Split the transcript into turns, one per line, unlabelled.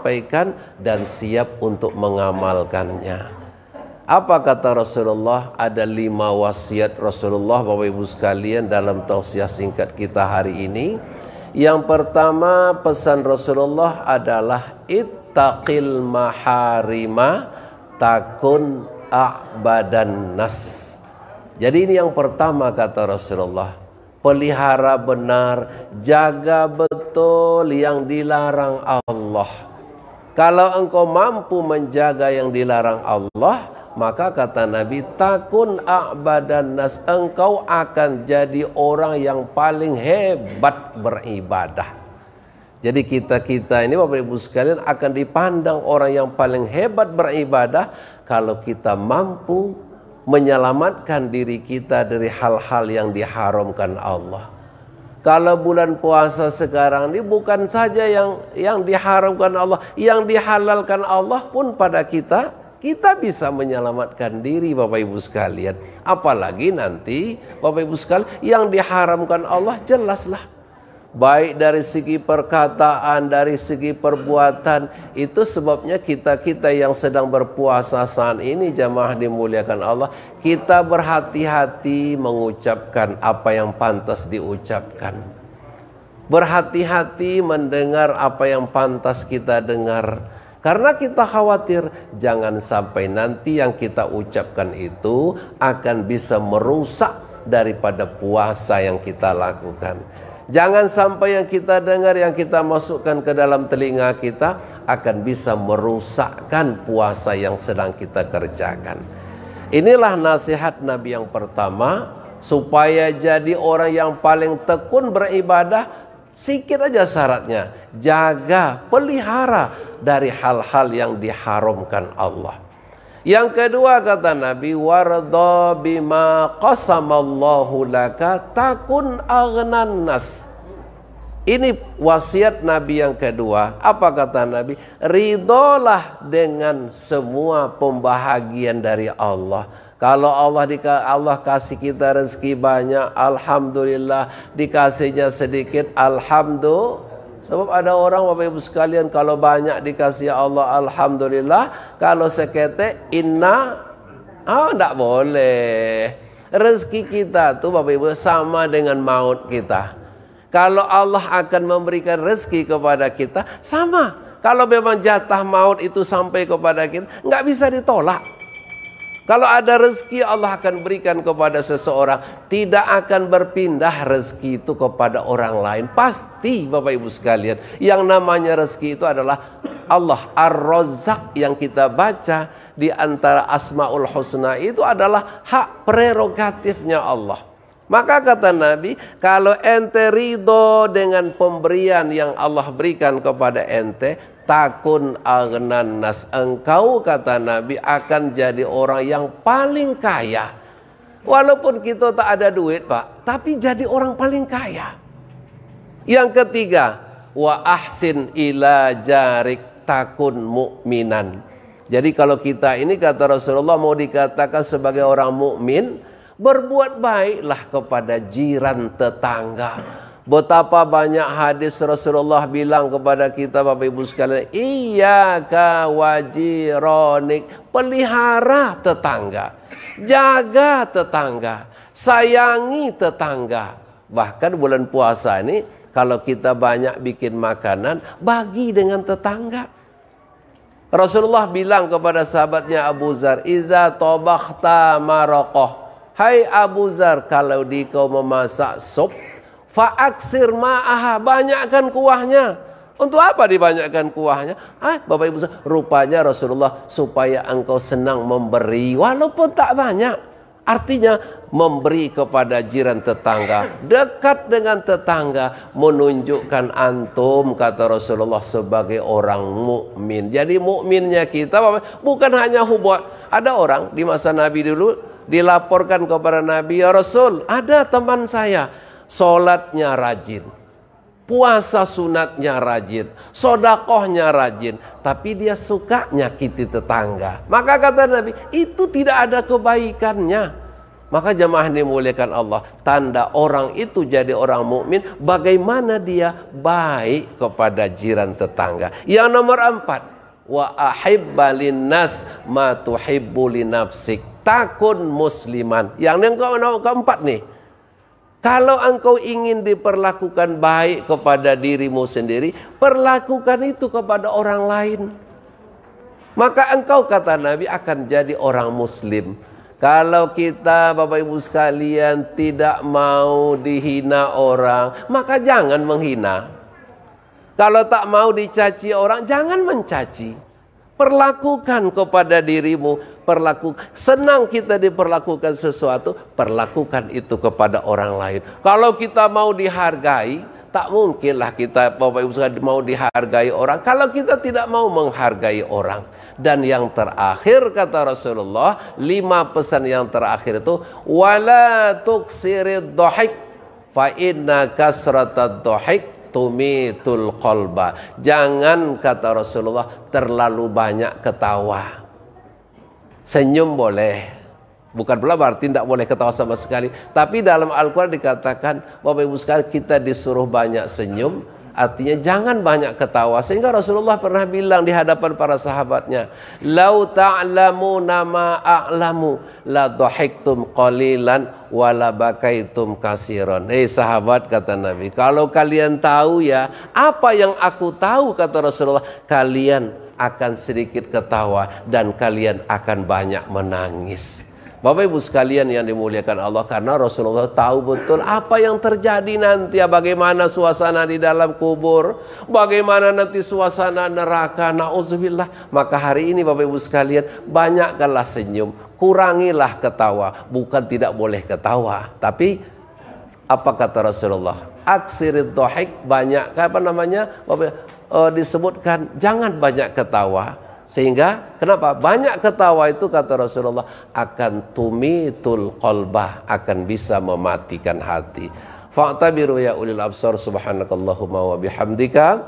menyampaikan dan siap untuk mengamalkannya. Apa kata Rasulullah? Ada 5 wasiat Rasulullah Bapak Ibu sekalian dalam tausiah singkat kita hari ini. Yang pertama pesan Rasulullah adalah ittaqil maharima takun a'badan nas. Jadi ini yang pertama kata Rasulullah. Pelihara benar, jaga betul yang dilarang Allah. Kalau engkau mampu menjaga yang dilarang Allah, maka kata Nabi, takun a'badan nas, engkau akan jadi orang yang paling hebat beribadah. Jadi kita ini Bapak Ibu sekalian akan dipandang orang yang paling hebat beribadah kalau kita mampu menyelamatkan diri kita dari hal-hal yang diharamkan Allah. Kalau bulan puasa sekarang ini bukan saja yang diharamkan Allah, yang dihalalkan Allah pun pada kita bisa menyelamatkan diri Bapak Ibu sekalian. Apalagi nanti Bapak Ibu sekalian yang diharamkan Allah jelaslah. Baik dari segi perkataan, dari segi perbuatan. Itu sebabnya kita yang sedang berpuasa saat ini, jamaah dimuliakan Allah, kita berhati-hati mengucapkan apa yang pantas diucapkan. Berhati-hati mendengar apa yang pantas kita dengar. Karena kita khawatir jangan sampai nanti yang kita ucapkan itu akan bisa merusak daripada puasa yang kita lakukan. Jangan sampai yang kita dengar, yang kita masukkan ke dalam telinga kita akan bisa merusakkan puasa yang sedang kita kerjakan. Inilah nasihat Nabi yang pertama, supaya jadi orang yang paling tekun beribadah. Sikit aja syaratnya, jaga, pelihara dari hal-hal yang diharamkan Allah. Yang kedua kata Nabi, warda bima qasamallahu laka takun aghnan nas. Ini wasiat Nabi yang kedua. Apa kata Nabi? Ridholah dengan semua pembahagian dari Allah. Kalau Allah kasih kita rezeki banyak, alhamdulillah. Dikasihnya sedikit, alhamdulillah. Sebab ada orang Bapak Ibu sekalian, kalau banyak dikasih Allah alhamdulillah, kalau seketek enggak boleh. Rezeki kita tuh Bapak Ibu sama dengan maut kita. Kalau Allah akan memberikan rezeki kepada kita, sama. Kalau memang jatah maut itu sampai kepada kita, nggak bisa ditolak. Kalau ada rezeki Allah akan berikan kepada seseorang, tidak akan berpindah rezeki itu kepada orang lain. Pasti Bapak Ibu sekalian, yang namanya rezeki itu adalah Allah Ar-Razzaq yang kita baca di antara Asmaul Husna itu adalah hak prerogatifnya Allah. Maka kata Nabi, kalau ente ridho dengan pemberian yang Allah berikan kepada ente, takun aghnan nas, engkau kata Nabi akan jadi orang yang paling kaya. Walaupun kita tak ada duit Pak, tapi jadi orang paling kaya. Yang ketiga, wa ahsin ila jarik takun mu'minan. Jadi kalau kita ini kata Rasulullah mau dikatakan sebagai orang mukmin, berbuat baiklah kepada jiran tetangga. Betapa banyak hadis Rasulullah bilang kepada kita Bapak Ibu sekalian, iyyaka wajironik, pelihara tetangga, jaga tetangga, sayangi tetangga. Bahkan bulan puasa ini kalau kita banyak bikin makanan, bagi dengan tetangga. Rasulullah bilang kepada sahabatnya Abu Zar, iza tobakhta marokoh, hai Abu Zar, kalau kau memasak sup, fa'aksir ma'aha, banyakkan kuahnya. Untuk apa dibanyakkan kuahnya? Bapak Ibu, rupanya Rasulullah supaya engkau senang memberi walaupun tak banyak. Artinya memberi kepada jiran tetangga, dekat dengan tetangga, menunjukkan antum kata Rasulullah sebagai orang mukmin. Jadi mukminnya kita bukan hanya hubungan. Ada orang di masa Nabi dulu dilaporkan kepada Nabi, ya Rasul, ada teman saya sholatnya rajin, puasa sunatnya rajin, sodakohnya rajin, tapi dia suka nyakiti tetangga. Maka kata Nabi, itu tidak ada kebaikannya. Maka jamaah dimuliakan Allah, tanda orang itu jadi orang mukmin bagaimana dia baik kepada jiran tetangga. Yang nomor 4, wa ahibba linnas ma tuhibbu li nafsik, takun musliman. Yang nomor keempat nih, kalau engkau ingin diperlakukan baik kepada dirimu sendiri, perlakukan itu kepada orang lain. Maka engkau, kata Nabi, akan jadi orang muslim. Kalau kita, Bapak Ibu sekalian, tidak mau dihina orang, maka jangan menghina. Kalau tak mau dicaci orang, jangan mencaci. Perlakukan kepada dirimu, senang kita diperlakukan sesuatu, perlakukan itu kepada orang lain. Kalau kita mau dihargai, tak mungkinlah kita, Bapak Ibu sekalian, mau dihargai orang kalau kita tidak mau menghargai orang. Dan yang terakhir, kata Rasulullah, 5 pesan yang terakhir itu, wala tuksirid dhahik fa inna kasratad dhahik tumitul qalba. Jangan, kata Rasulullah, terlalu banyak ketawa. Senyum boleh, bukan pula berarti tidak boleh ketawa sama sekali. Tapi dalam Al-Quran dikatakan, Bapak Ibu sekalian, kita disuruh banyak senyum. Artinya jangan banyak ketawa. Sehingga Rasulullah pernah bilang di hadapan para sahabatnya, lau ta'lamuna ma a'lamu la dhahiktum qalilan wa la bakaitum katsiran. Sahabat, kata Nabi, kalau kalian tahu ya apa yang aku tahu, kata Rasulullah, kalian akan sedikit ketawa dan kalian akan banyak menangis. Bapak Ibu sekalian yang dimuliakan Allah, karena Rasulullah tahu betul apa yang terjadi nanti, bagaimana suasana di dalam kubur, bagaimana nanti suasana neraka, na'udzubillah. Maka hari ini Bapak Ibu sekalian, banyakkanlah senyum, kurangilah ketawa. Bukan tidak boleh ketawa, tapi apa kata Rasulullah? Aksirid dhahik, banyak, disebutkan jangan banyak ketawa. Sehingga kenapa? Banyak ketawa itu, kata Rasulullah, akan tumitul qalbah, akan bisa mematikan hati. Fa'tabiru ya ulil absar, subhanakallahumma wa bihamdika